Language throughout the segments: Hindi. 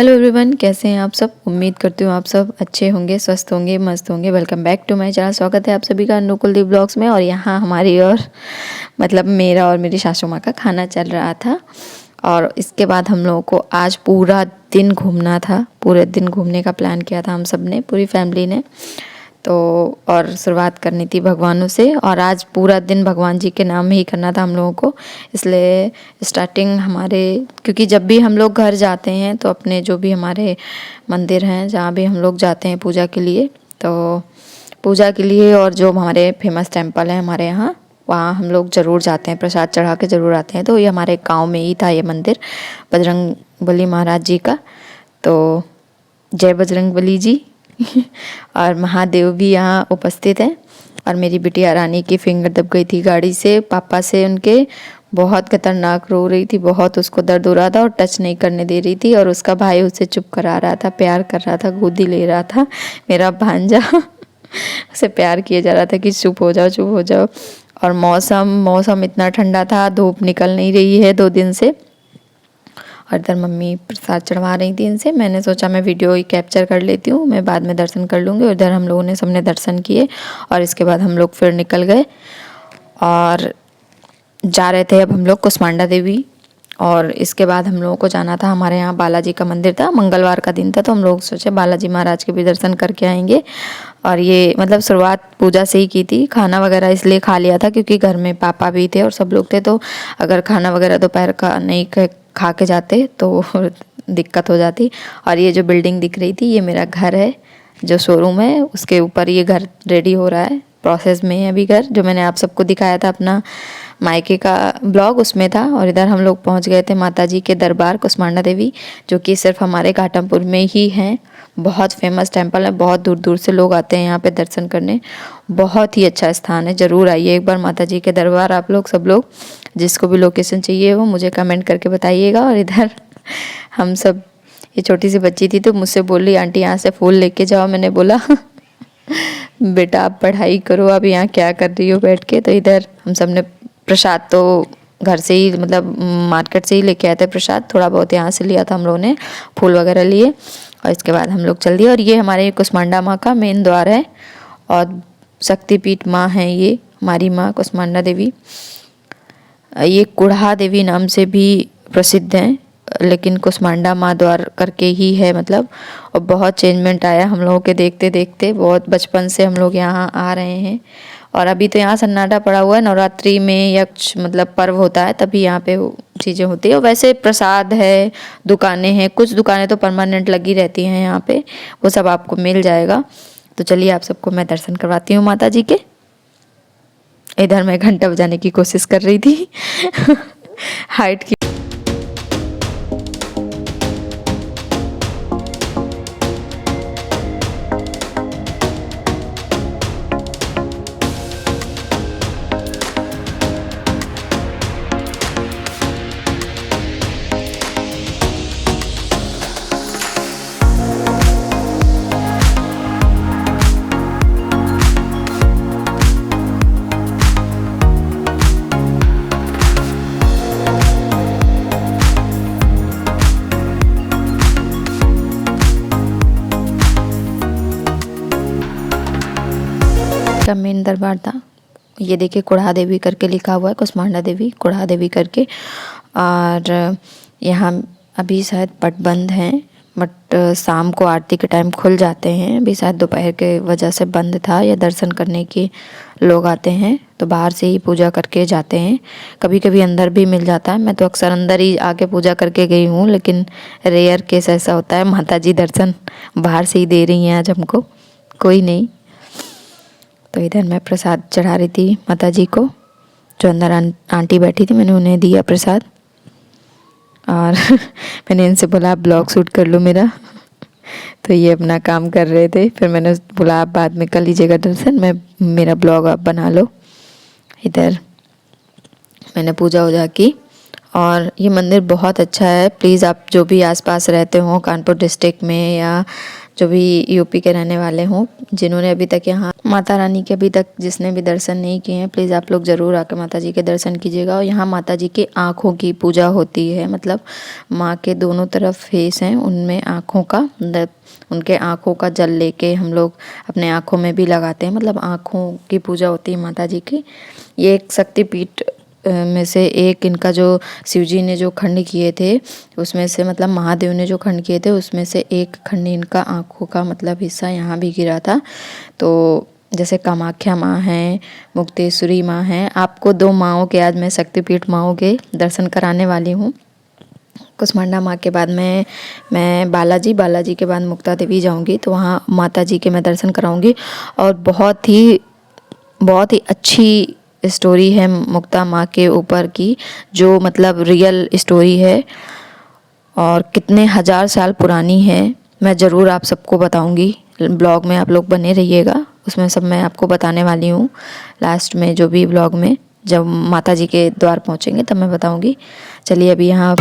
हेलो एवरीवन, कैसे हैं आप सब। उम्मीद करती हूँ आप सब अच्छे होंगे, स्वस्थ होंगे, मस्त होंगे। Welcome back to my channel. स्वागत है आप सभी का अनुकुलदीप ब्लॉग्स में। और यहाँ हमारी और मतलब मेरा और मेरी सासू माँ का खाना चल रहा था। और इसके बाद हम लोगों को आज पूरा दिन घूमना था। पूरे दिन घूमने का प्लान किया था हम सब ने, पूरी फैमिली ने। तो और शुरुआत करनी थी भगवानों से, और आज पूरा दिन भगवान जी के नाम ही करना था हम लोगों को। इसलिए स्टार्टिंग हमारे, क्योंकि जब भी हम लोग घर जाते हैं तो अपने जो भी हमारे मंदिर हैं, जहाँ भी हम लोग जाते हैं पूजा के लिए, तो पूजा के लिए और जो हमारे फेमस टेम्पल है हमारे यहाँ, वहाँ हम लोग ज़रूर जाते हैं, प्रसाद चढ़ा के ज़रूर आते हैं। तो ये हमारे गांव में ही था ये मंदिर, बजरंगबली महाराज जी का। तो जय बजरंगबली जी। और महादेव भी यहाँ उपस्थित हैं। और मेरी बिटिया रानी की फिंगर दब गई थी गाड़ी से, पापा से उनके। बहुत खतरनाक रो रही थी, बहुत उसको दर्द हो रहा था और टच नहीं करने दे रही थी। और उसका भाई उसे चुप करा रहा था, प्यार कर रहा था, गोदी ले रहा था मेरा भांजा। उसे प्यार किया जा रहा था कि चुप हो जाओ, चुप हो जाओ। और मौसम इतना ठंडा था, धूप निकल नहीं रही है 2 दिन से। और इधर मम्मी प्रसाद चढ़वा रही थी इनसे। मैंने सोचा मैं वीडियो ही कैप्चर कर लेती हूँ, मैं बाद में दर्शन कर लूँगी। और इधर हम लोगों ने सबने दर्शन किए और इसके बाद हम लोग फिर निकल गए और जा रहे थे अब हम लोग कुसमांडा देवी। और इसके बाद हम लोगों को जाना था, हमारे यहाँ बालाजी का मंदिर था, मंगलवार का दिन था, तो हम लोग सोचे बालाजी महाराज के भी दर्शन करके आएंगे। और ये मतलब शुरुआत पूजा से ही की थी। खाना वगैरह इसलिए खा लिया था क्योंकि घर में पापा भी थे और सब लोग थे, तो अगर खाना वगैरह दोपहर का नहीं खा के जाते तो दिक्कत हो जाती। और ये जो बिल्डिंग दिख रही थी, ये मेरा घर है, जो शोरूम है उसके ऊपर ये घर रेडी हो रहा है, प्रोसेस में है अभी घर। जो मैंने आप सबको दिखाया था अपना मायके का ब्लॉग, उसमें था। और इधर हम लोग पहुंच गए थे माता जी के दरबार कुसमांडा देवी, जो कि सिर्फ हमारे घाटमपुर में ही हैं। बहुत फेमस टेम्पल है, बहुत दूर दूर से लोग आते हैं यहाँ पे दर्शन करने। बहुत ही अच्छा स्थान है, ज़रूर आइए एक बार माता जी के दरबार। आप लोग सब लोग, जिसको भी लोकेशन चाहिए वो मुझे कमेंट करके बताइएगा। और इधर हम सब, ये छोटी सी बच्ची थी तो मुझसे बोल रही आंटी यहाँ से फूल लेके जाओ। मैंने बोला बेटा आप पढ़ाई करो, अब यहाँ क्या कर रही हो बैठ के। तो इधर हम सब ने प्रसाद तो घर से ही, मतलब मार्केट से ही लेके आए थे प्रसाद, थोड़ा बहुत यहाँ से लिया था हम लोगों ने, फूल वगैरह लिए। और इसके बाद हम लोग चल दिए। और ये हमारे कुसमांडा माँ का मेन द्वार है और शक्तिपीठ माँ है ये हमारी माँ कुसमांडा देवी। ये कुढ़ा देवी नाम से भी प्रसिद्ध हैं, लेकिन कुसमांडा माँ द्वार करके ही है मतलब। और बहुत चेंजमेंट आया हम लोगों के देखते देखते, बहुत बचपन से हम लोग यहाँ आ रहे हैं। और अभी तो यहाँ सन्नाटा पड़ा हुआ है, नवरात्रि में या कुछ मतलब पर्व होता है तभी यहाँ पे चीज़ें होती है। और वैसे प्रसाद है, दुकानें हैं, कुछ दुकानें तो परमानेंट लगी रहती हैं यहाँ पे, वो सब आपको मिल जाएगा। तो चलिए आप सबको मैं दर्शन करवाती हूँ माता जी के। इधर मैं घंटा बजाने की कोशिश कर रही थी हाइट की। का मेन दरबार था। ये देखिए कुढ़ा देवी करके लिखा हुआ है, कुसमांडा देवी कुढ़ा देवी करके। और यहाँ अभी शायद पट बंद हैं, बट शाम को आरती के टाइम खुल जाते हैं। अभी शायद दोपहर के वजह से बंद था, या दर्शन करने के लोग आते हैं तो बाहर से ही पूजा करके जाते हैं। कभी कभी अंदर भी मिल जाता है, मैं तो अक्सर अंदर ही आके पूजा करके गई हूँ, लेकिन रेयर केस ऐसा होता है। माता जी दर्शन बाहर से ही दे रही हैं आज हमको, कोई नहीं। तो इधर मैं प्रसाद चढ़ा रही थी माता जी को, जो अंदर आंटी बैठी थी, मैंने उन्हें दिया प्रसाद। और मैंने इनसे बोला आप ब्लॉग शूट कर लो मेरा। तो ये अपना काम कर रहे थे, फिर मैंने बोला आप बाद में कर लीजिएगा दर्शन, मैं मेरा ब्लॉग आप बना लो। इधर मैंने पूजा वूजा की। और ये मंदिर बहुत अच्छा है। प्लीज़ आप जो भी आसपास रहते हो कानपुर डिस्ट्रिक्ट में या जो भी यूपी के रहने वाले हों, जिन्होंने अभी तक यहाँ माता रानी के अभी तक जिसने भी दर्शन नहीं किए हैं, प्लीज़ आप लोग ज़रूर आकर माता जी के दर्शन कीजिएगा। और यहाँ माता जी की आँखों की पूजा होती है, मतलब माँ के दोनों तरफ फेस हैं, उनमें आँखों का मतलब उनके आँखों का जल लेके हम लोग अपने आँखों में भी लगाते हैं, मतलब आँखों की पूजा होती है माता जी की। ये एक शक्तिपीठ में से एक, इनका जो शिव जी ने जो खंड किए थे उसमें से, मतलब महादेव ने जो खंड किए थे उसमें से एक खंड इनका आँखों का मतलब हिस्सा यहाँ भी गिरा था। तो जैसे कामाख्या माँ हैं, मुक्तेश्वरी माँ हैं, आपको 2 माँओं के आज मैं शक्तिपीठ माँओं के दर्शन कराने वाली हूँ। कुसमांडा माँ के बाद मैं बालाजी के बाद मुक्ता देवी जाऊँगी, तो वहाँ माता जी के मैं दर्शन कराऊँगी। और बहुत ही अच्छी स्टोरी है मुक्ता माँ के ऊपर की, जो मतलब रियल स्टोरी है और कितने हज़ार साल पुरानी है। मैं ज़रूर आप सबको बताऊंगी, ब्लॉग में आप लोग बने रहिएगा, उसमें सब मैं आपको बताने वाली हूँ। लास्ट में जो भी ब्लॉग में जब माता जी के द्वार पहुँचेंगे तब मैं बताऊंगी। चलिए अभी यहाँ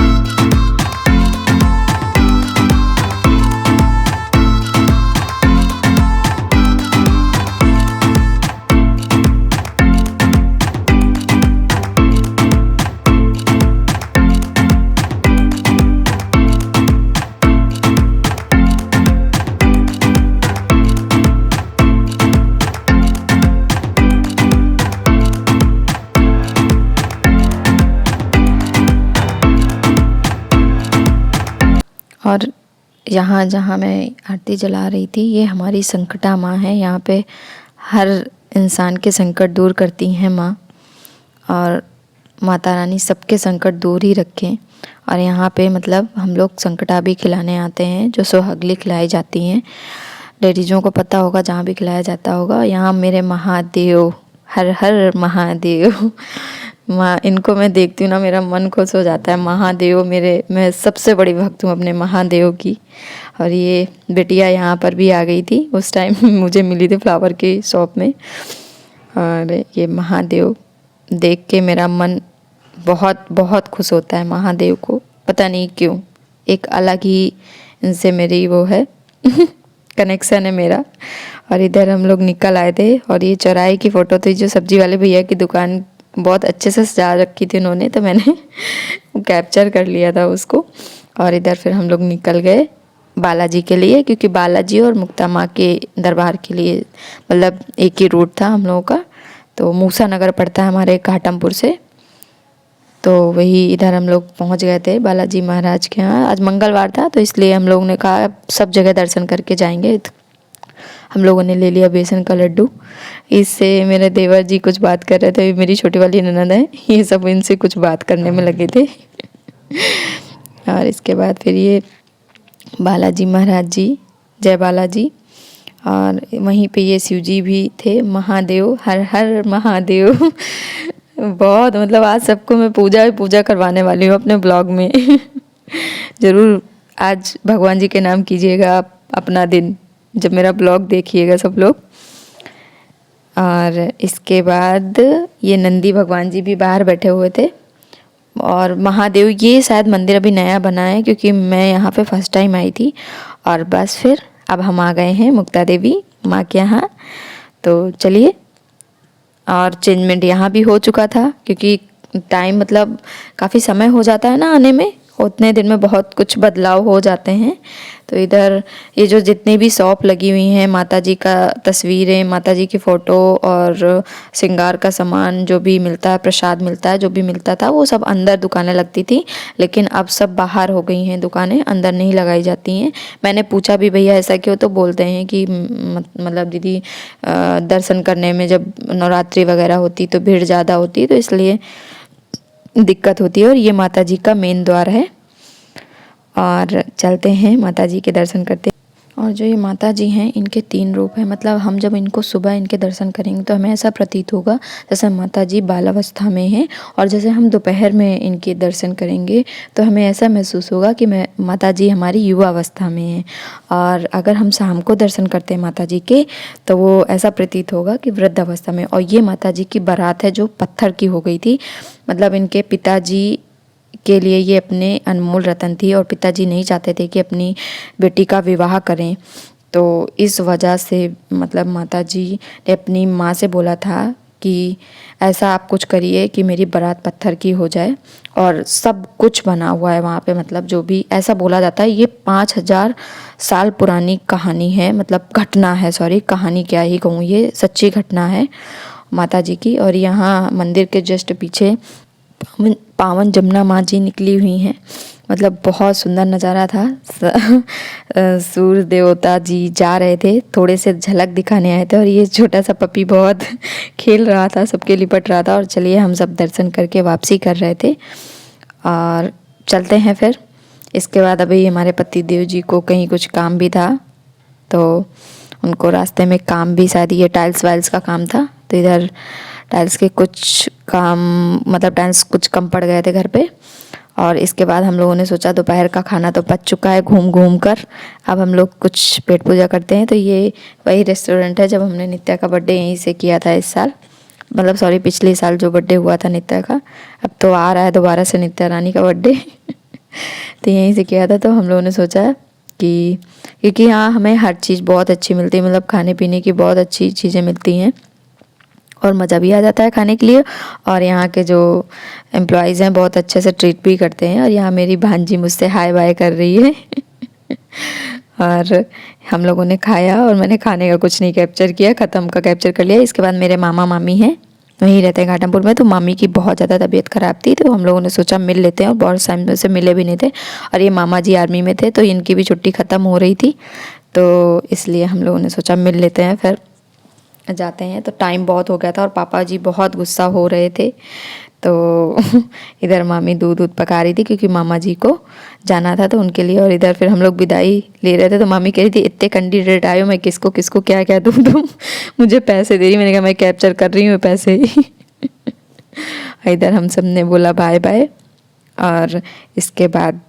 और यहाँ जहाँ मैं आरती जला रही थी, ये हमारी संकटा माँ है। यहाँ पे हर इंसान के संकट दूर करती हैं माँ, और माता रानी सबके संकट दूर ही रखें। और यहाँ पे मतलब हम लोग संकटा भी खिलाने आते हैं, जो सुहागली खिलाई जाती हैं। लेडीज़ों को पता होगा जहाँ भी खिलाया जाता होगा। यहाँ मेरे महादेव, हर हर महादेव माँ, इनको मैं देखती हूँ ना मेरा मन खुश हो जाता है। महादेव मैं सबसे बड़ी भक्त हूँ अपने महादेव की। और ये बिटिया यहाँ पर भी आ गई थी, उस टाइम मुझे मिली थी फ्लावर की शॉप में। और ये महादेव देख के मेरा मन बहुत बहुत खुश होता है। महादेव को पता नहीं क्यों एक अलग ही इनसे मेरी वो है कनेक्शन है मेरा। और इधर हम लोग निकल आए थे, और ये चौराहे की फ़ोटो थी, जो सब्जी वाले भैया की दुकान बहुत अच्छे से सजा रखी थी उन्होंने, तो मैंने कैप्चर कर लिया था उसको। और इधर फिर हम लोग निकल गए बालाजी के लिए, क्योंकि बालाजी और मुक्ता माँ के दरबार के लिए मतलब एक ही रूट था हम लोगों का। तो मूसा नगर पड़ता है हमारे घाटमपुर से, तो वही इधर हम लोग पहुंच गए थे बालाजी महाराज के यहाँ। आज मंगलवार था, तो इसलिए हम लोगों ने कहा सब जगह दर्शन करके जाएंगे। हम लोगों ने ले लिया बेसन का लड्डू। इससे मेरे देवर जी कुछ बात कर रहे थे, मेरी छोटी वाली ननद है, ये सब इनसे कुछ बात करने में लगे थे। और इसके बाद फिर ये बालाजी महाराज जी, जय बालाजी, और वहीं पे ये शिव जी भी थे, महादेव, हर हर महादेव। बहुत मतलब आज सबको मैं पूजा करवाने वाली हूँ अपने ब्लॉग में। ज़रूर आज भगवान जी के नाम कीजिएगा आप अपना दिन, जब मेरा ब्लॉग देखिएगा सब लोग। और इसके बाद ये नंदी भगवान जी भी बाहर बैठे हुए थे। और महादेव, ये शायद मंदिर अभी नया बना है, क्योंकि मैं यहाँ पे फर्स्ट टाइम आई थी। और बस फिर अब हम आ गए हैं मुक्ता देवी माँ के यहाँ। तो चलिए, और चेंजमेंट यहाँ भी हो चुका था, क्योंकि टाइम मतलब काफ़ी समय हो जाता है ना आने में, उतने दिन में बहुत कुछ बदलाव हो जाते हैं। तो इधर ये जो जितनी भी शॉप लगी हुई हैं, माता जी का तस्वीरें, माता जी की फ़ोटो और श्रृंगार का सामान जो भी मिलता है, प्रसाद मिलता है, जो भी मिलता था, वो सब अंदर दुकानें लगती थी। लेकिन अब सब बाहर हो गई हैं दुकानें, अंदर नहीं लगाई जाती हैं। मैंने पूछा भी भैया ऐसा क्यों, तो बोलते हैं कि मतलब दीदी दर्शन करने में जब नवरात्रि वगैरह होती तो भीड़ ज़्यादा होती, तो इसलिए दिक्कत होती है। और ये माता जी का मेन द्वार है, और चलते हैं माता जी के दर्शन करते हैं। और जो ये माता जी हैं, इनके 3 रूप हैं। मतलब हम जब इनको सुबह इनके दर्शन करेंगे तो हमें ऐसा प्रतीत होगा जैसे माता जी बालावस्था में हैं, और जैसे हम दोपहर में इनके दर्शन करेंगे तो हमें ऐसा महसूस होगा कि माता जी हमारी युवा अवस्था में हैं। और अगर हम शाम को दर्शन करते हैं माता जी के, तो वो ऐसा प्रतीत होगा कि वृद्ध अवस्था में। और ये माता जी की बारात है जो पत्थर की हो गई थी, मतलब इनके पिताजी के लिए ये अपने अनमोल रतन थी, और पिताजी नहीं चाहते थे कि अपनी बेटी का विवाह करें। तो इस वजह से मतलब माता जी ने अपनी माँ से बोला था कि ऐसा आप कुछ करिए कि मेरी बारात पत्थर की हो जाए। और सब कुछ बना हुआ है वहाँ पे, मतलब जो भी ऐसा बोला जाता है। ये 5000 साल पुरानी कहानी है, मतलब घटना है, सॉरी कहानी क्या ही कहूँ, ये सच्ची घटना है माता जी की। और यहाँ मंदिर के जस्ट पीछे पावन जमुना माँ जी निकली हुई हैं। मतलब बहुत सुंदर नज़ारा था। सूर्य देवता जी जा रहे थे, थोड़े से झलक दिखाने आए थे और ये छोटा सा पपी बहुत खेल रहा था, सबके लिपट रहा था। और चलिए हम सब दर्शन करके वापसी कर रहे थे और चलते हैं फिर। इसके बाद अभी हमारे पति देव जी को कहीं कुछ काम भी था, तो उनको रास्ते में काम भी, शायद ये टाइल्स वाइल्स का काम था, तो इधर टाइल्स के कुछ काम, मतलब टाइल्स कुछ कम पड़ गए थे घर पे। और इसके बाद हम लोगों ने सोचा दोपहर का खाना तो पच चुका है घूम घूम कर, अब हम लोग कुछ पेट पूजा करते हैं। तो ये वही रेस्टोरेंट है जब हमने नित्या का बर्थडे यहीं से किया था इस साल, मतलब सॉरी पिछले साल जो बर्थडे हुआ था नित्या का। अब तो आ रहा है दोबारा से नित्या रानी का बर्थडे तो यहीं से किया था। तो हम लोगों ने सोचा कि क्योंकि यहाँ हमें हर चीज़ बहुत अच्छी मिलती है, मतलब खाने पीने की बहुत अच्छी चीज़ें मिलती हैं और मज़ा भी आ जाता है खाने के लिए। और यहाँ के जो एम्प्लॉयज़ हैं बहुत अच्छे से ट्रीट भी करते हैं। और यहाँ मेरी भांजी मुझसे हाय बाय कर रही है और हम लोगों ने खाया और मैंने खाने का कुछ नहीं कैप्चर किया, ख़त्म का कैप्चर कर लिया। इसके बाद मेरे मामा मामी हैं, वहीं रहते हैं घाटमपुर में। तो मामी की बहुत ज़्यादा तबीयत ख़राब थी, तो हम लोगों ने सोचा मिल लेते हैं, और बहुत टाइम से मिले भी नहीं थे। और ये मामा जी आर्मी में थे, तो इनकी भी छुट्टी ख़त्म हो रही थी, तो इसलिए हम लोगों ने सोचा मिल लेते हैं फिर जाते हैं। तो टाइम बहुत हो गया था और पापा जी बहुत गुस्सा हो रहे थे, तो इधर मामी दूध पका रही थी क्योंकि मामा जी को जाना था तो उनके लिए। और इधर फिर हम लोग विदाई ले रहे थे, तो मामी कह रही थी इतने कैंडिडेट आए हो, मैं किसको किसको क्या क्या दूँ, तुम मुझे पैसे दे रही। मैंने कहा मैं कैप्चर कर रही हूँ पैसे ही इधर हम सब ने बोला बाय बाय और इसके बाद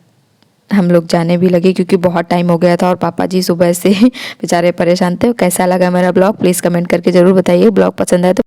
हम लोग जाने भी लगे क्योंकि बहुत टाइम हो गया था और पापा जी सुबह से बेचारे परेशान थे। कैसा लगा मेरा ब्लॉग प्लीज़ कमेंट करके ज़रूर बताइए। ब्लॉग पसंद आए तो